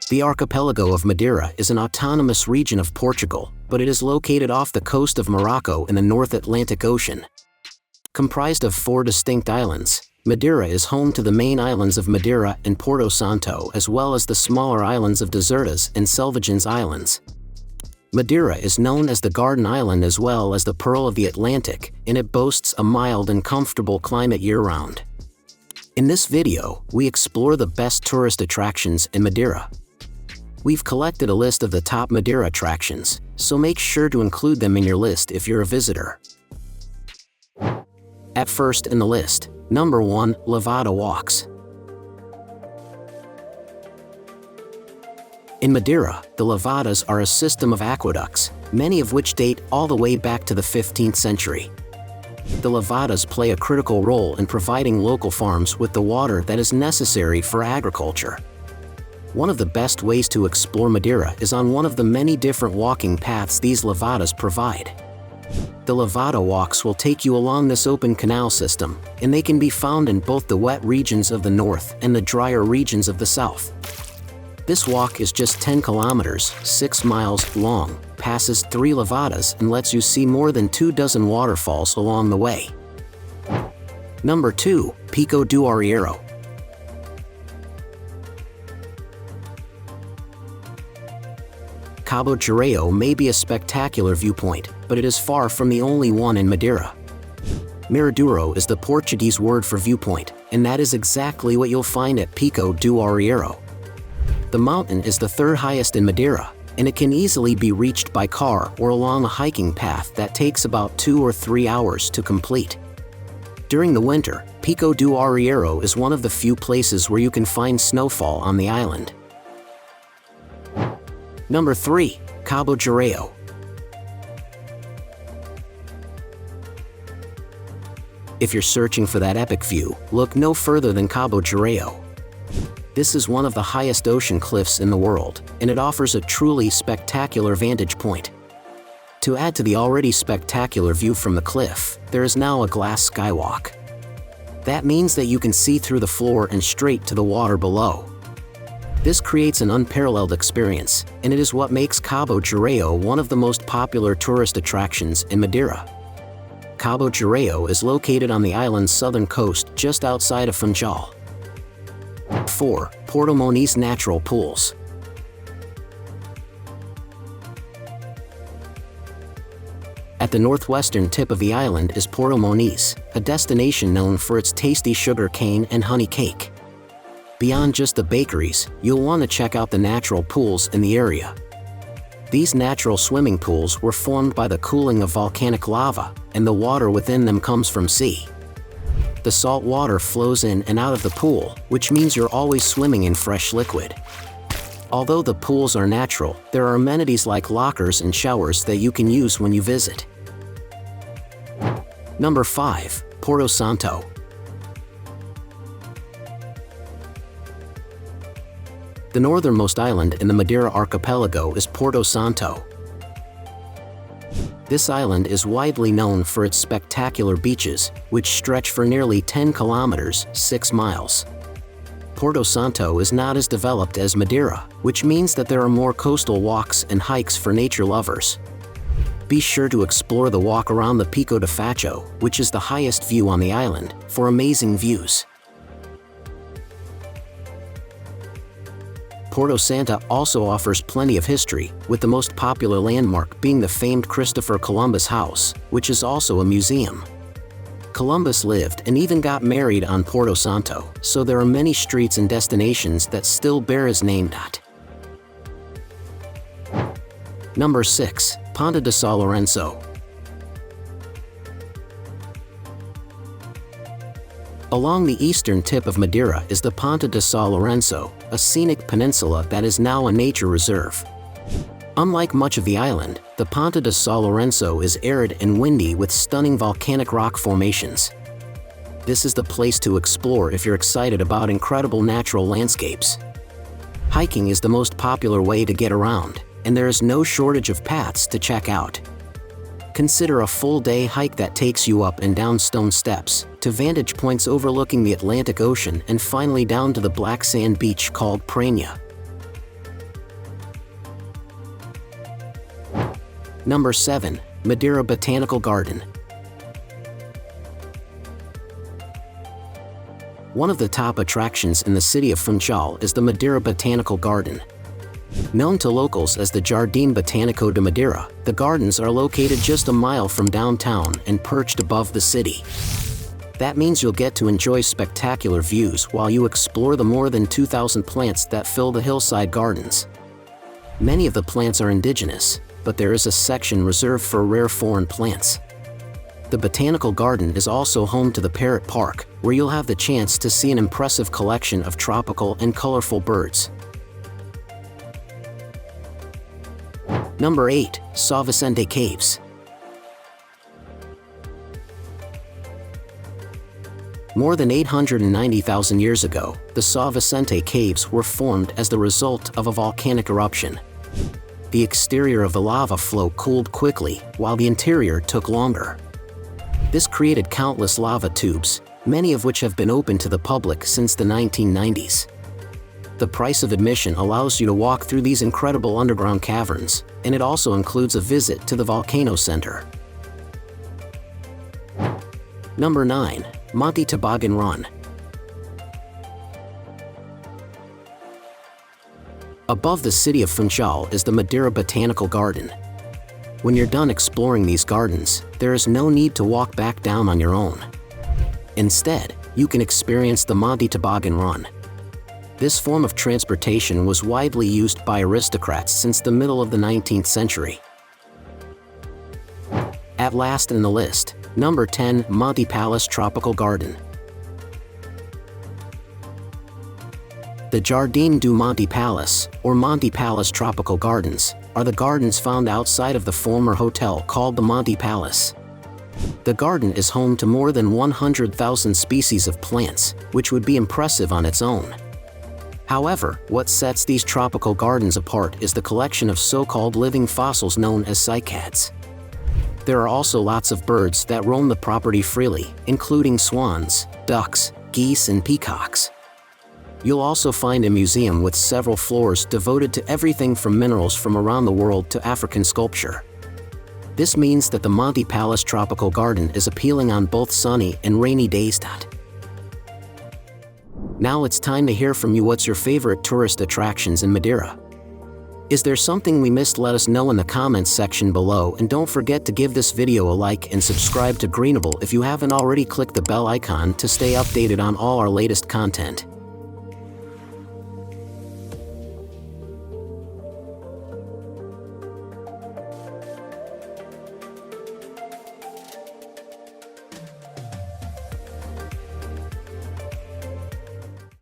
The archipelago of Madeira is an autonomous region of Portugal, but it is located off the coast of Morocco in the North Atlantic Ocean. Comprised of 4 distinct islands, Madeira is home to the main islands of Madeira and Porto Santo, as well as the smaller islands of Desertas and Selvagens Islands. Madeira is known as the Garden Island as well as the Pearl of the Atlantic, and it boasts a mild and comfortable climate year-round. In this video, we explore the best tourist attractions in Madeira. We've collected a list of the top Madeira attractions, so make sure to include them in your list if you're a visitor. At first in the list, number 1, Levada Walks. In Madeira, the Levadas are a system of aqueducts, many of which date all the way back to the 15th century. The Levadas play a critical role in providing local farms with the water that is necessary for agriculture. One of the best ways to explore Madeira is on one of the many different walking paths these Levadas provide. The Levada Walks will take you along this open canal system, and they can be found in both the wet regions of the north and the drier regions of the south. This walk is just 10 kilometers, 6 miles long, passes 3 Levadas and lets you see more than 24 waterfalls along the way. Number 2, Pico do Arieiro. Cabo Girao may be a spectacular viewpoint, but it is far from the only one in Madeira. Miradouro is the Portuguese word for viewpoint, and that is exactly what you'll find at Pico do Arieiro. The mountain is the 3rd highest in Madeira, and it can easily be reached by car or along a hiking path that takes about 2 or 3 hours to complete. During the winter, Pico do Arieiro is one of the few places where you can find snowfall on the island. Number 3, Cabo Girao. If you're searching for that epic view, look no further than Cabo Girao. This is one of the highest ocean cliffs in the world, and it offers a truly spectacular vantage point. To add to the already spectacular view from the cliff, there is now a glass skywalk. That means that you can see through the floor and straight to the water below. This creates an unparalleled experience, and it is what makes Cabo Girao one of the most popular tourist attractions in Madeira. Cabo Girao is located on the island's southern coast just outside of Funchal. 4, Porto Moniz Natural Pools. At the northwestern tip of the island is Porto Moniz, a destination known for its tasty sugar cane and honey cake. Beyond just the bakeries, you'll want to check out the natural pools in the area. These natural swimming pools were formed by the cooling of volcanic lava, and the water within them comes from sea. The salt water flows in and out of the pool, which means you're always swimming in fresh liquid. Although the pools are natural, there are amenities like lockers and showers that you can use when you visit. Number 5, Porto Santo. The northernmost island in the Madeira archipelago is Porto Santo. This island is widely known for its spectacular beaches, which stretch for nearly 10 kilometers, 6 miles. Porto Santo is not as developed as Madeira, which means that there are more coastal walks and hikes for nature lovers. Be sure to explore the walk around the Pico de Facho, which is the highest view on the island, for amazing views. Porto Santo also offers plenty of history, with the most popular landmark being the famed Christopher Columbus House, which is also a museum. Columbus lived and even got married on Porto Santo, so there are many streets and destinations that still bear his name. Number 6, Ponta de Sao Lourenco. Along the eastern tip of Madeira is the Ponta de Sao Lourenco, a scenic peninsula that is now a nature reserve. Unlike much of the island, the Ponta de Sao Lourenco is arid and windy with stunning volcanic rock formations. This is the place to explore if you're excited about incredible natural landscapes. Hiking is the most popular way to get around, and there is no shortage of paths to check out. Consider a full-day hike that takes you up and down stone steps, to vantage points overlooking the Atlantic Ocean and finally down to the black sand beach called Praia. Number 7. Madeira Botanical Garden. One of the top attractions in the city of Funchal is the Madeira Botanical Garden. Known to locals as the Jardim Botânico de Madeira, the gardens are located just a mile from downtown and perched above the city. That means you'll get to enjoy spectacular views while you explore the more than 2,000 plants that fill the hillside gardens. Many of the plants are indigenous, but there is a section reserved for rare foreign plants. The Botanical Garden is also home to the Parrot Park, where you'll have the chance to see an impressive collection of tropical and colorful birds. Number 8. Sao Vicente Caves. More than 890,000 years ago, the Sao Vicente Caves were formed as the result of a volcanic eruption. The exterior of the lava flow cooled quickly, while the interior took longer. This created countless lava tubes, many of which have been open to the public since the 1990s. The price of admission allows you to walk through these incredible underground caverns, and it also includes a visit to the volcano center. Number 9. Monte Toboggan Run. Above the city of Funchal is the Madeira Botanical Garden. When you're done exploring these gardens, there is no need to walk back down on your own. Instead, you can experience the Monte Toboggan Run. This form of transportation was widely used by aristocrats since the middle of the 19th century. At last in the list, number 10. Monte Palace Tropical Garden. The Jardim do Monte Palace, or Monte Palace Tropical Gardens, are the gardens found outside of the former hotel called the Monte Palace. The garden is home to more than 100,000 species of plants, which would be impressive on its own. However, what sets these tropical gardens apart is the collection of so-called living fossils known as cycads. There are also lots of birds that roam the property freely, including swans, ducks, geese, and peacocks. You'll also find a museum with several floors devoted to everything from minerals from around the world to African sculpture. This means that the Monte Palace Tropical Garden is appealing on both sunny and rainy days. Now it's time to hear from you. What's your favorite tourist attractions in Madeira? Is there something we missed? Let us know in the comments section below, and don't forget to give this video a like and subscribe to Greenable if you haven't already. Click the bell icon to stay updated on all our latest content.